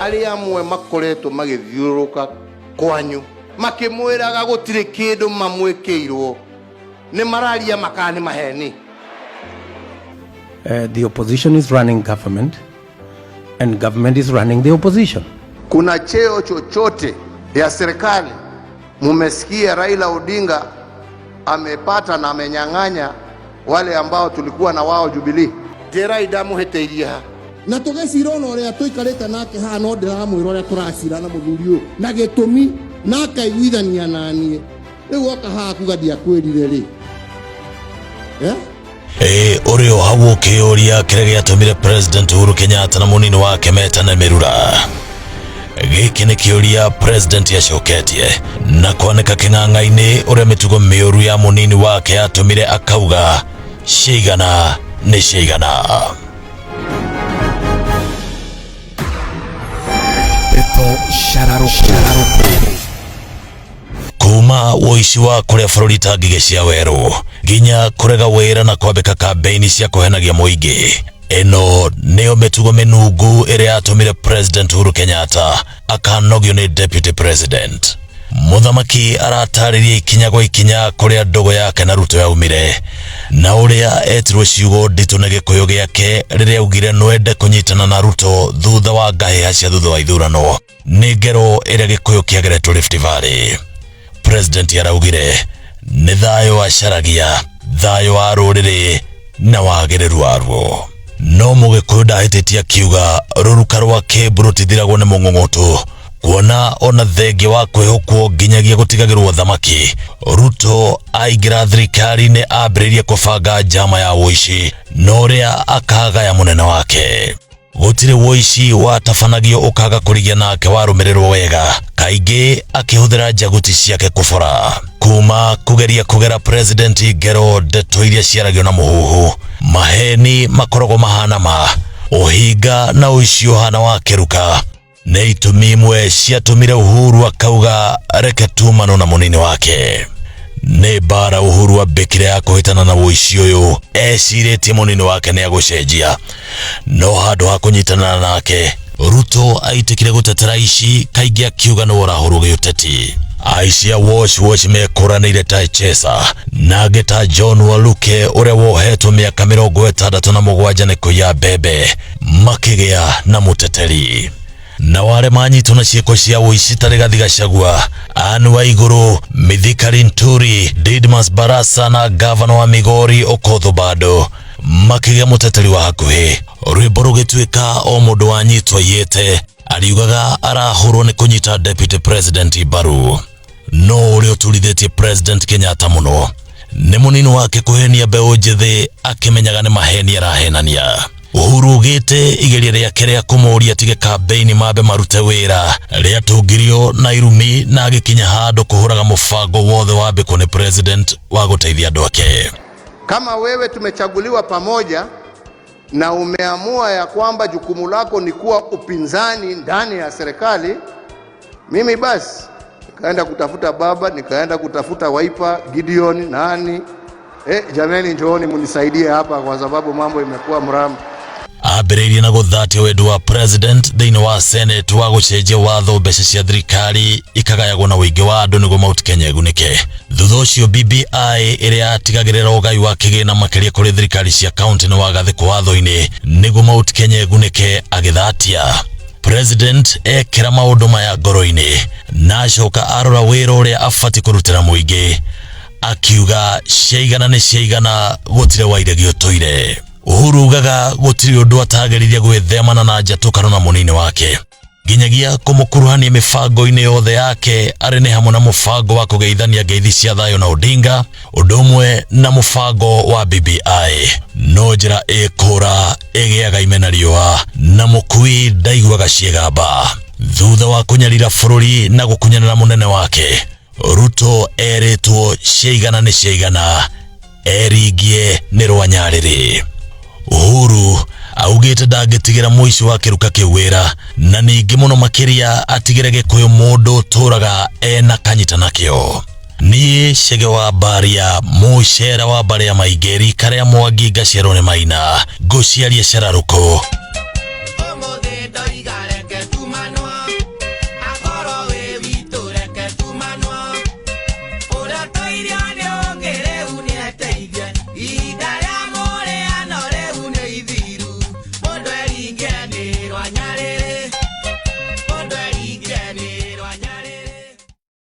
ari amwe makoretwo magithiuruka kwanyu makimwiraga gutire kindu mamwekeirwo ni mararia makani maheni. The opposition is running government and government is running the opposition. Kuna cheo chochote ya serikali mumesikia Raila Odinga amepata na amenyang'anya wale ambao tulikuwa na wao Jubilee? Tera idamu heteiria na tugecirona uria tuikarite nake ha no ndiramwira uria turacira na muthuri uyu na Gitumi na akaiguithania nanie riu oka ha kugadia kwirire ri urio hawo kiuria kirege yatumire President Uhuru Kenyatta na munini wake metana mirura. Giki ni kiuria President yacoketie na kwaneka king'ang'a-ini uria mitugo miuru ya munini wake yatumire akauga ciigana ni ciigana. Ndeto Cararuku. Kuma woici wa kuria bururi tangige cia weru nginya kurega wira na kwambika kampeini cia kuhenagia muingi, eno nio mitugo minungu iria yatumire President Uhuru Kenyatta akanogio ni Deputy President. Muthamaki arataririe ikinya gwa ikinya kuria ndogo yake na Ruto yaumire na uria etirwo ciugo nditu na Gikuyu giake riria augire nwende kunyitana na Ruto thutha wa ngahiha cia thutha wa ithurano ni ngero iria Gikuyu kiageretwo Rift Valley. President yaraugire ni thayo acaragia, thayo wa ruriri na wagiriru waruo. No Mugikuyu ndahititie akiuga ruruka rwake burutithiragwo ni mung'ong'oto kuona ona thengia wa kwihukwo nginyagia gutigagirwo thamaki. Ruto aingira thirikari-ini ambiririe kubanga njama ya woici no uria akagaya munene wake. Gutire woici watabanagio ukaga kurigia nake warumirirwo wega, kaingi akihuthira njaguti ciake kubora. Kuma kugeria kugera President ngero ndeto iria ciaragio na muhuhu, maheni makorogo mahana ma uhinga na uici uhana wa kiruka ni itumi imwe ciatumire Uhuru akauga reke tumanwo na munini wake. Ni bara Uhuru abikire ya kuhitana na woici uyu eciritie munini wake ni agucenjia, no handu ha kunyitana nake Ruto aitikire gutetera ici kaingi akiuga no urahurwo giuteti. Aici a wash mekuranire ta Chesa na geta John Waluke uria wohetwo miaka 67 ni kuya bebe makigea na muteteri. Na wale manyitwo na cieko cia woici tari Gathigacagua, Anne Waiguru, Mithikari Nturi, Didmas Barasa na gavana wa Migori Okoth Obado makigea muteteri wa hakuhi. Rwimbo rugituika o mundu wanyitwa yete ariugaga arahurwo ni kunyita Deputy President Baru. No uria uturithitie President Kenyatta muno ni munini wake kuhenia mbeu njithi akimenyaga ni maheni arahenania. Uhuru ugite igeria riake ria kumuria tige kampeini mabe marute wira ria tungirio na irumi na agikinya handu kuhuraga mufango wothe wa mbiko ni President wa guteithia andu ake. Kama wewe tumechaguliwa pamoja na umeamua ya kwamba jukumu lako ni kuwa upinzani ndani ya serikali, mimi basi nikaenda kutafuta baba, nikaenda kutafuta Wiper, Gideon, nani jameni njooni munisaidie hapa kwa sababu mambo imekuwa mramu. Abiririe na guthati wendu wa President thiini wa Senate wa gucenjia watho mbeca cia thirikari ikagayagwo na wingi wa andu niguo Mount Kenya igunike. Thutha ucio BBI iria atigagirira ugai wa kigina makiria kuri thirikari cia county ni wagathikwo watho-ini niguo Mount Kenya igunike agithatia. President ekira maundu maya ngoro-ini na acoka arora wira uria afati kurutira muingi akiuga ciaigana ni ciaigana gutire wairegi utoire. Uhuru ugaga gutiri undu atageririe gwithemana na njatukano na munini wake nginyagia kumukuruhania mifango-ini yothe yake ari ni hamwe na mufango wa kugeithania ngeithi cia thayo na Odinga undu umwe na mufango wa BBI. No njira ikura igiaga imena riua na mukui ndaiguaga ciegamba. Thutha wa kunyarira bururi na gukunyanira munene wake, Ruto eritwo ciaigana ni ciaigana, eringie ni rwanyariri. Uhuru augite ndangitigira muici wa kiruka kiwira na ningi muno makiria atigire Gikuyu mundu turaga ena kanyita nakio. Ni Chege wa baria mucera wa baria maigeri karia Mwangi Gacerone Maina guciaria Cararuku. Reke tumanwo ndeteithia